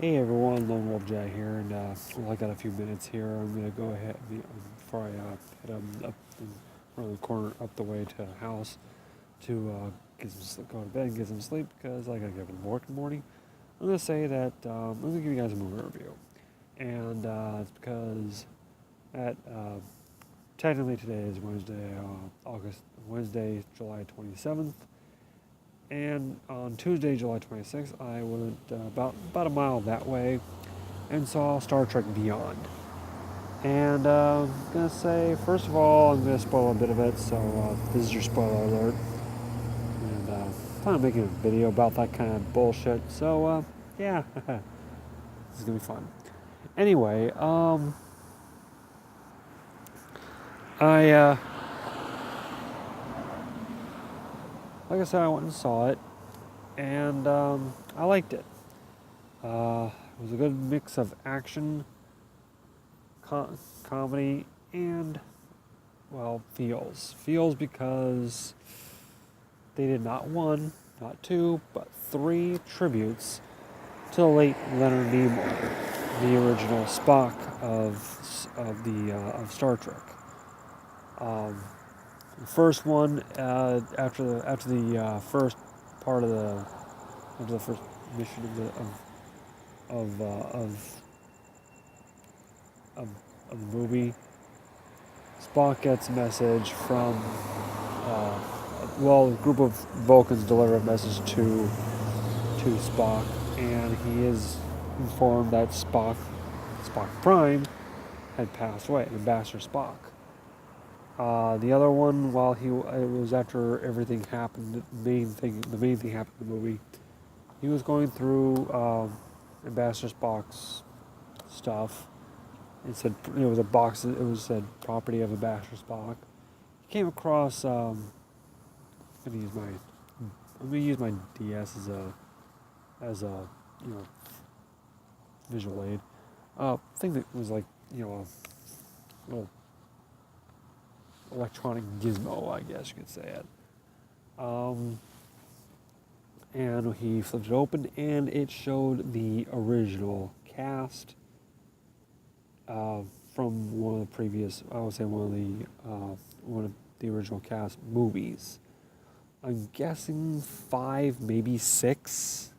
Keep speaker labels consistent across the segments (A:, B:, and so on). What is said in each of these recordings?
A: Hey everyone, LWJ here, and well, I got a few minutes here. I'm gonna go ahead before I head up around the corner up the way to the house to go to bed and get some sleep because I gotta get up in work in the morning. I'm gonna say that I'm gonna give you guys a movie review, and it's because at technically today is Wednesday, July 27th. And on Tuesday, July 26th, I went about a mile that way and saw Star Trek Beyond. And I'm going to say, first of all, I'm going to spoil a bit of it, so this is your spoiler alert. And I'm planning on making a video about that kind of bullshit, so yeah, this is going to be fun. Anyway, I, like I said, I went and saw it, and I liked it. It was a good mix of action, comedy, and, well, feels. Feels because they did not one, not two, but three tributes to the late Leonard Nimoy, the original Spock of Star Trek. The first one, after the first part of after the first mission of the of, of the movie, Spock gets a message from, a group of Vulcans deliver a message to Spock, and he is informed that Spock Prime, had passed away, Ambassador Spock. The other one, it was after everything happened, the main thing happened in the movie. He was going through Ambassador Spock's stuff. It said it was a box. It was said property of Ambassador Spock. He came across. I'm gonna use my DS as a visual aid. Thing that was like a little electronic gizmo, I guess you could say it. And he flipped it open, and it showed the original cast from one of the previous, I would say one of the original cast movies. I'm guessing 5, maybe 6.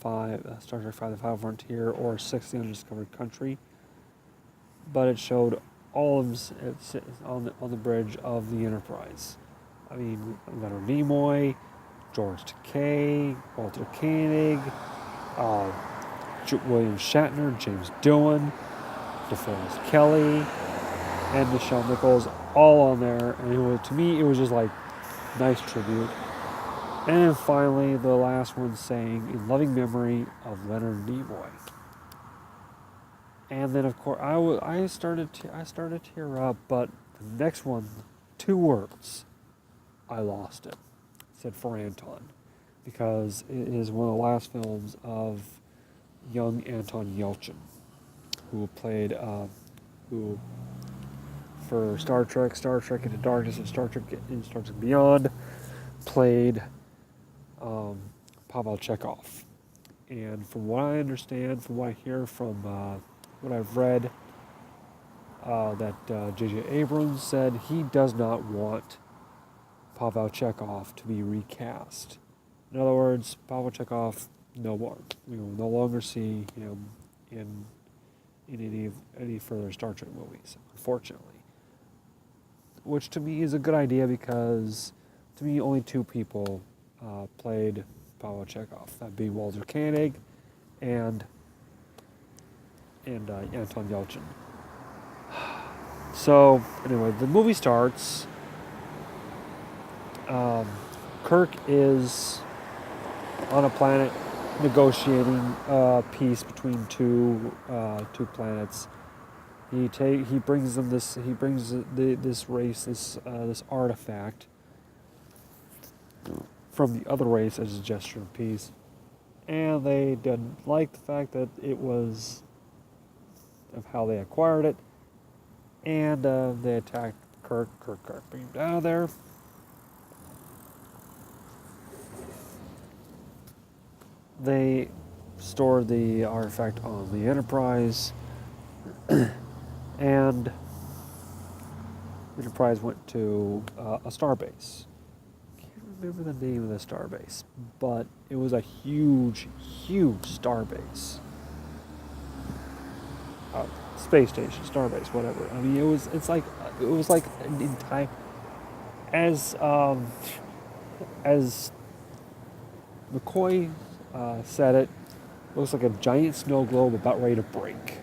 A: 5 Star Trek 5: The Final Frontier, or 6: The Undiscovered Country. But it showed all of them on the bridge of the Enterprise. I mean, Leonard Nimoy, George Takei, Walter Koenig, William Shatner, James Doohan, DeForest Kelly, and Michelle Nichols, all on there. And to me, it was just like nice tribute. And then finally, the last one saying, "In loving memory of Leonard Nimoy." And then, of course, I started to tear up, but the next one, 2 words, I lost it. It said "for Anton," because it is one of the last films of young Anton Yelchin, who played for Star Trek Into Darkness, and Star Trek Beyond, played Pavel Chekhov. And from what I understand, from what I hear, from what I've read, that J.J. Abrams said he does not want Pavel Chekhov to be recast. In other words, Pavel Chekhov, no more. We will no longer see him in any further Star Trek movies, unfortunately. Which to me is a good idea, because to me only 2 people played Pavel Chekhov. That being Walter Koenig and Anton Yelchin. So anyway, the movie starts. Kirk is on a planet negotiating peace between two planets. He brings them this. He brings this race this artifact from the other race as a gesture of peace, and they didn't like the fact that it was of how they acquired it, and they attacked Kirk. Kirk beamed out of there. They stored the artifact on the Enterprise, and Enterprise went to a starbase. Can't remember the name of the starbase, but it was a huge, huge starbase. Space station, starbase, whatever. I mean, it was like an entire, as McCoy said it looks like a giant snow globe about ready to break.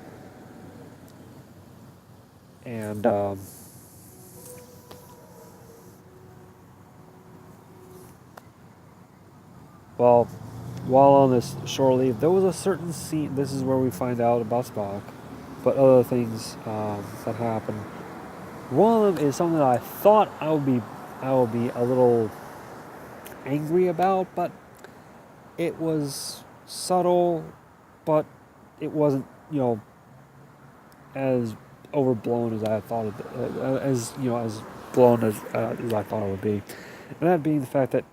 A: And well, while on this shore leave, there was a certain scene. This is where we find out about Spock, but other things that happened. One of them is something that I thought I would be a little angry about, but it was subtle, but it wasn't, as overblown as I thought as blown as I thought it would be, and that being the fact that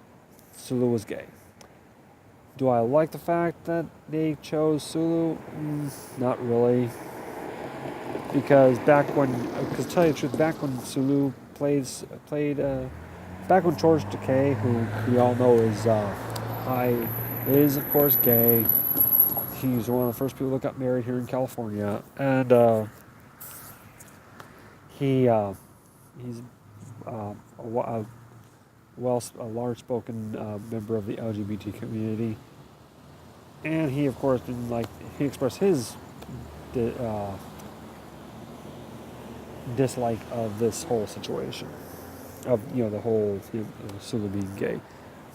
A: Sulu was gay. Do I like the fact that they chose Sulu? Not really, because to tell you the truth, back when Sulu played, back when George Takei, who we all know is of course gay. He's one of the first people that got married here in California, and he's a large-spoken member of the LGBT community, and he of course he expressed his dislike of this whole situation, of the whole Sulu being gay.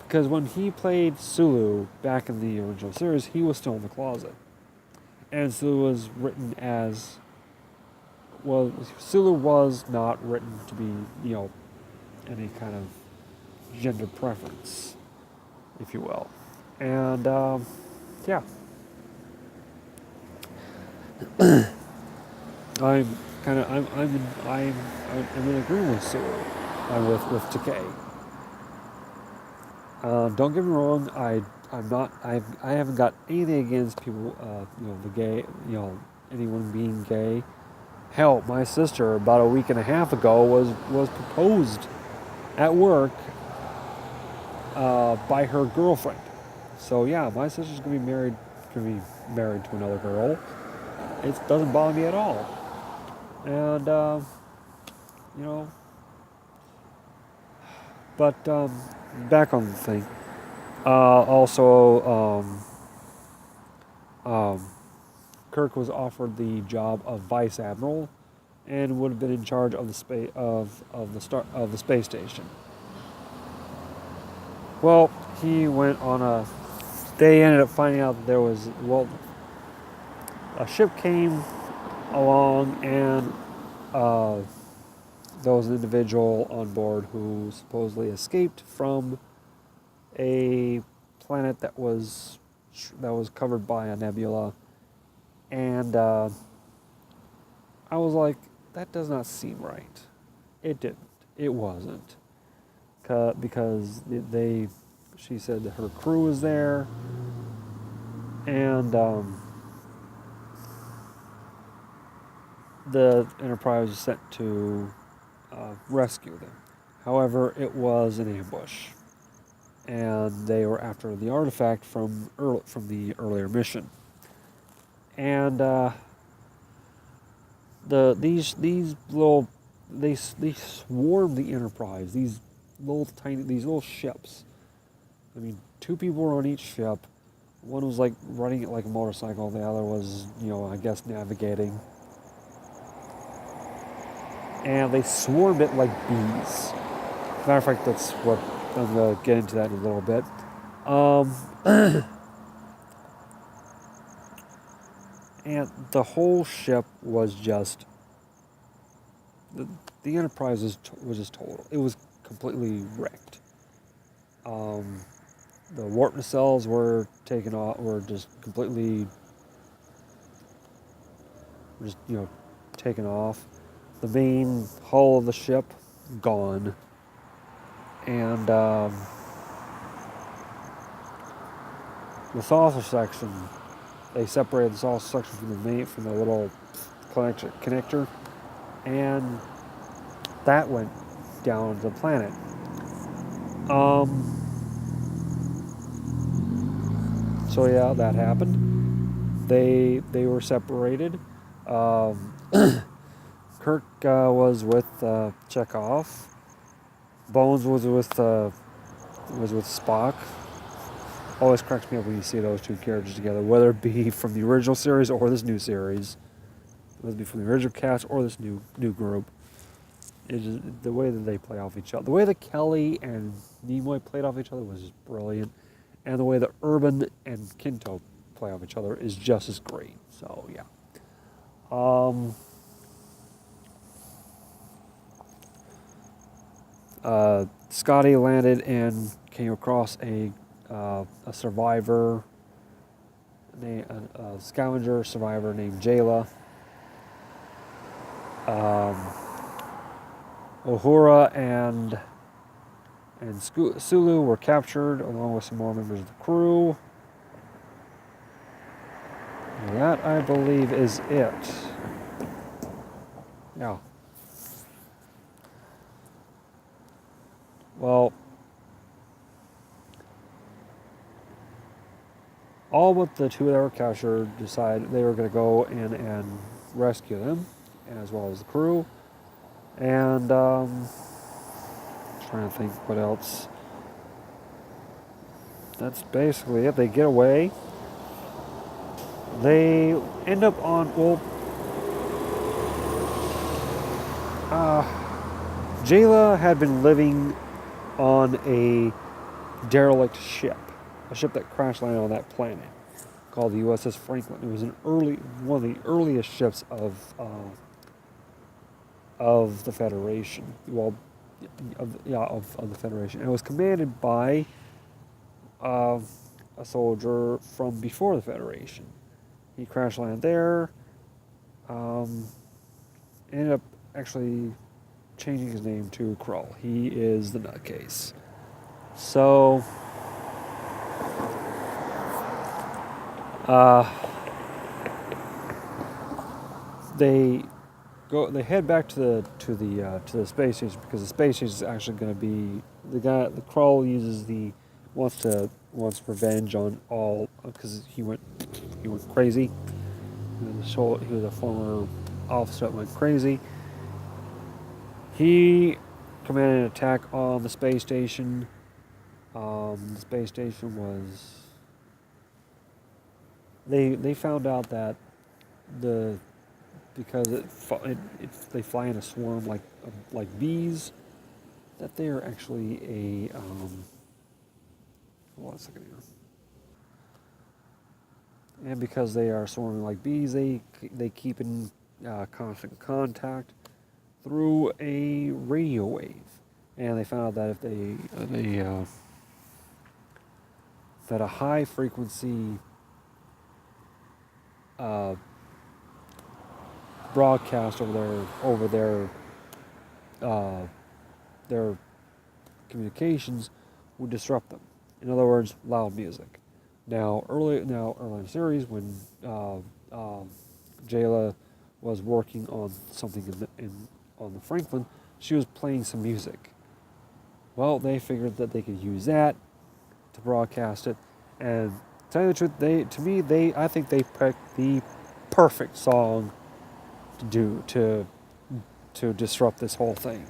A: Because when he played Sulu back in the original series, he was still in the closet. And Sulu was written as... Well, Sulu was not written to be, any kind of gender preference, if you will. And, yeah. I'm in agreement with Sulu. I'm with Takei. Don't get me wrong. I haven't got anything against people. The gay. Anyone being gay. Hell, my sister about a week and a half ago was proposed at work by her girlfriend. So yeah, my sister's gonna be married to another girl. It doesn't bother me at all. And but back on the thing. Kirk was offered the job of vice admiral, and would have been in charge of the the space station. Well, he went on They ended up finding out that there was a ship came along, and there was an individual on board who supposedly escaped from a planet that was covered by a nebula, and I was like, that does not seem right. It didn't. It wasn't, because she said that her crew was there, and the Enterprise was sent to rescue them. However, it was an ambush, and they were after the artifact from the earlier mission. And they swarmed the Enterprise. These little ships. I mean, 2 people were on each ship. One was like running it like a motorcycle. The other was, I guess, navigating. And they swarmed it like bees. Matter of fact, that's what I'm going to get into that in a little bit. And the whole ship was just... The Enterprise was just total. It was completely wrecked. The warp nacelles were taken off, taken off. The main hull of the ship, gone. And the saucer section They separated the salt section from the little connector, and that went down to the planet. So yeah, that happened. They were separated. Um, Kirk was with Chekhov. Bones was with Spock. Always cracks me up when you see those two characters together, whether it be from the original series or this new series, whether it be from the original cast or this new group. It's just the way that they play off each other. The way that Kelly and Nimoy played off each other was just brilliant, and the way that Urban and Kinto play off each other is just as great. So yeah. Scotty landed and came across a survivor, a scavenger survivor named Jayla. Uhura and Sulu were captured along with some more members of the crew. And that, I believe, is it. Yeah. Well, all but the two that were captured decided they were going to go in and rescue them, as well as the crew. And trying to think what else. That's basically it. They get away. They end up on, Jayla had been living on a derelict ship, a ship that crash landed on that planet, called the USS Franklin. It was one of the earliest ships of the Federation. Well, of the Federation. And it was commanded by a soldier from before the Federation. He crash landed there. Ended up actually changing his name to Krull. He is the nutcase. So, they head back to the space station, because the space station is actually going to be the Krull wants revenge on all, because he went crazy. He was a former officer that went crazy. He commanded an attack on the space station. The space station was... They found out that because they fly in a swarm like bees, that they are actually a... hold on a second here. And because they are swarming like bees, they keep in constant contact through a radio wave. And they found out that if that a high frequency broadcast over their communications would disrupt them. In other words, loud music. Now early in the series, when Jayla was working on something on the Franklin, she was playing some music. Well, they figured that they could use that to broadcast it, and to tell you the truth, I think they picked the perfect song to disrupt this whole thing.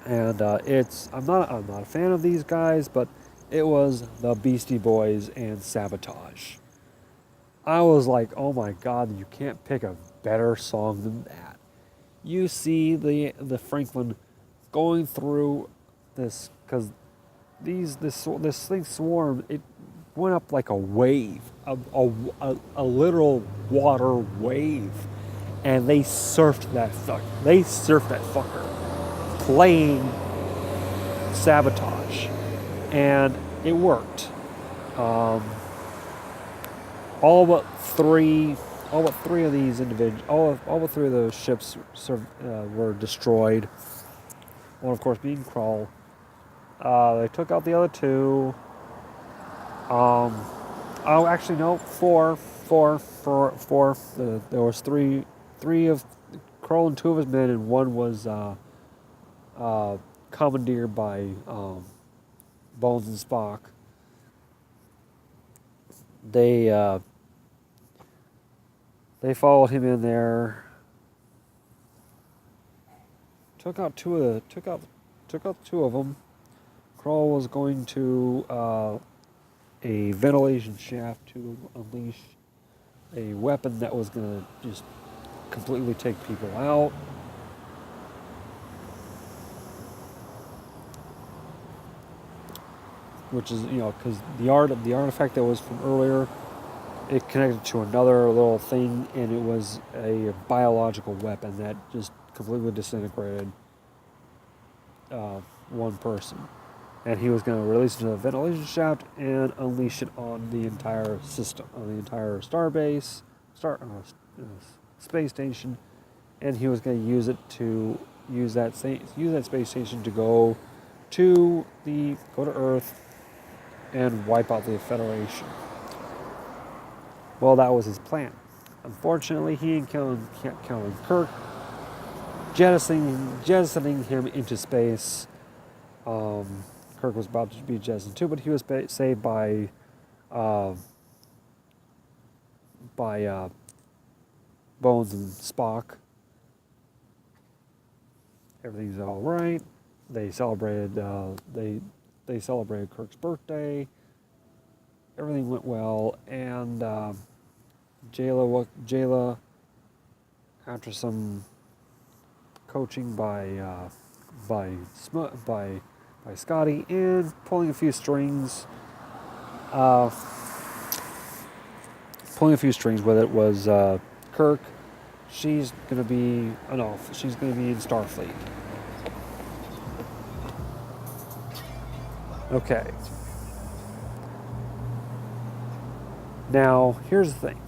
A: And I'm not a fan of these guys, but it was the Beastie Boys and Sabotage. I was like, oh my God, you can't pick a better song than that. You see the Franklin going through this, because this thing swarmed. It went up like a wave, a literal water wave, and they surfed that fucker, playing Sabotage, and it worked. All but three of these individuals, all but three of those ships were destroyed. One, of course, being Krull. They took out the other two. Oh, actually, no, four. There was three of Kroll and two of his men, and one was commandeered by Bones and Spock. They they followed him in there, took out two of them. Kroll was going to a ventilation shaft to unleash a weapon that was going to just completely take people out. Which is, because the artifact that was from earlier, it connected to another little thing, and it was a biological weapon that just completely disintegrated one person. And he was going to release it to the ventilation shaft and unleash it on the entire system, on the entire space station, and he was going to use that space station to go to Earth and wipe out the Federation. Well, that was his plan. Unfortunately, he encountered Kirk, jettisoning him into space. Kirk was about to be jettisoned too, but he was saved by Bones and Spock. Everything's all right. They celebrated. They celebrated Kirk's birthday. Everything went well, and Jayla, after some coaching by Scotty and pulling a few strings, with it was Kirk. She's gonna be She's gonna be in Starfleet. Okay. Now, here's the thing.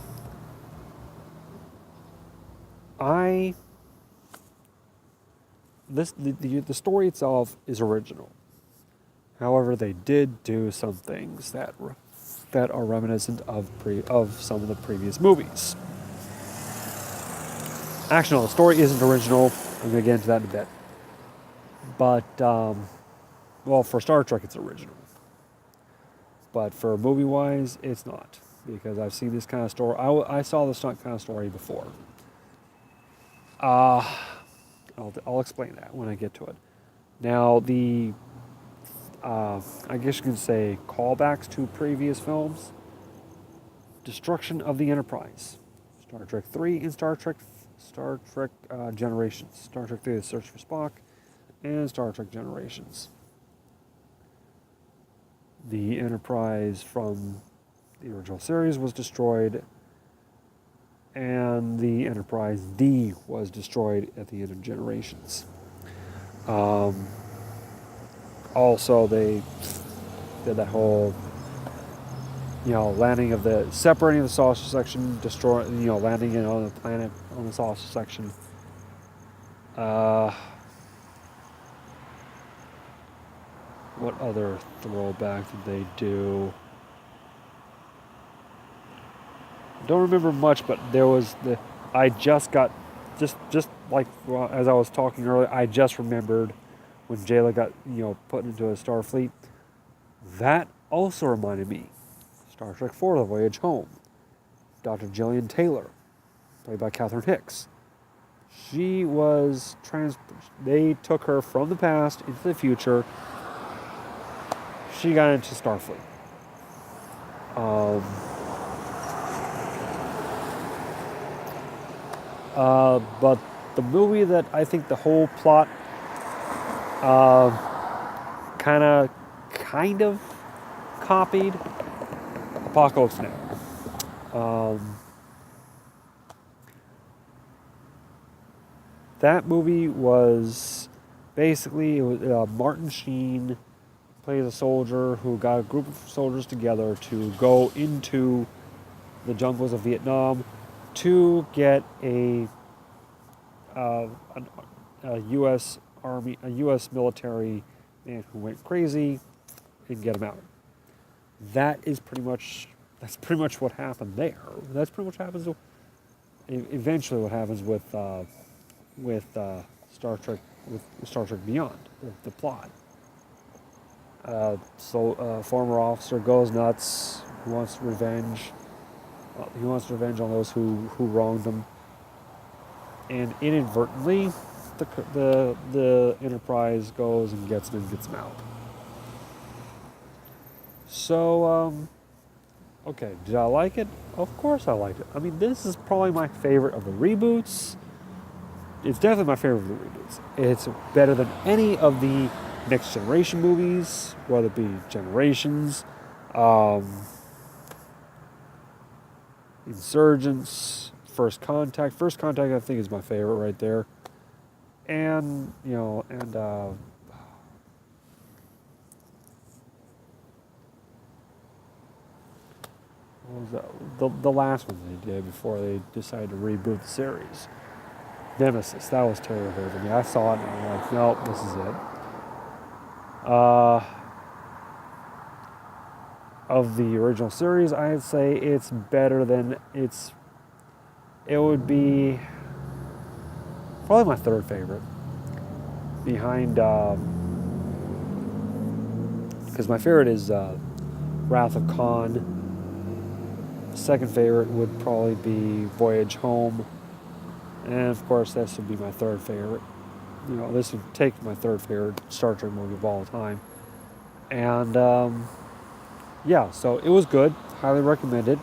A: The story itself is original. However, they did do some things that are reminiscent of some of the previous movies. Actually, no, the story isn't original. I'm going to get into that in a bit. But, for Star Trek, it's original. But for movie-wise, it's not. Because I've seen this kind of story. I saw this kind of story before. I'll explain that when I get to it. Now, I guess you can say callbacks to previous films. Destruction of the Enterprise. Star Trek 3 and Star Trek Generations. Star Trek 3, The Search for Spock, and Star Trek Generations. The Enterprise from the original series was destroyed, and the Enterprise D was destroyed at the end of Generations. Also, they did that whole, separating the saucer section, landing it on the planet on the saucer section. What other throwback did they do? Don't remember much, but there was as I was talking earlier, I just remembered when Jayla got, put into a Starfleet. That also reminded me. Star Trek IV, The Voyage Home. Dr. Gillian Taylor, played by Catherine Hicks. She was they took her from the past into the future. She got into Starfleet. But the movie that I think the whole plot kind of copied, Apocalypse Now. That movie was basically Martin Sheen plays a soldier who got a group of soldiers together to go into the jungles of Vietnam to get a U.S. Army, a U.S. military man who went crazy and get him out. That is pretty much That's pretty much what happened there. That's pretty much happens. Eventually, what happens with Star Trek, with Star Trek Beyond, the plot. Former officer goes nuts. He wants revenge. He wants revenge on those who wronged him. And inadvertently, the Enterprise goes and gets him out. So, okay, did I like it? Of course I liked it. I mean, this is probably my favorite of the reboots. It's definitely my favorite of the reboots. It's better than any of the Next Generation movies, whether it be Generations, Insurgents, First Contact. First Contact, I think, is my favorite right there. And, what was that? The last one they did before they decided to reboot the series. Nemesis. That was terrible to me. I saw it and I'm like, nope, this is it. Of the original series, I'd say it's better than it would be probably my third favorite. Behind, because my favorite is Wrath of Khan. Second favorite would probably be Voyage Home. And of course, this would be my third favorite. This would take my third favorite Star Trek movie of all time. And yeah, so it was good. Highly recommended.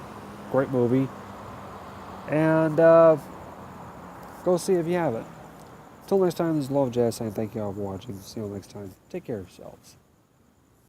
A: Great movie. And go see it if you haven't. Until next time, this is LWJ saying thank you all for watching. See you all next time. Take care of yourselves.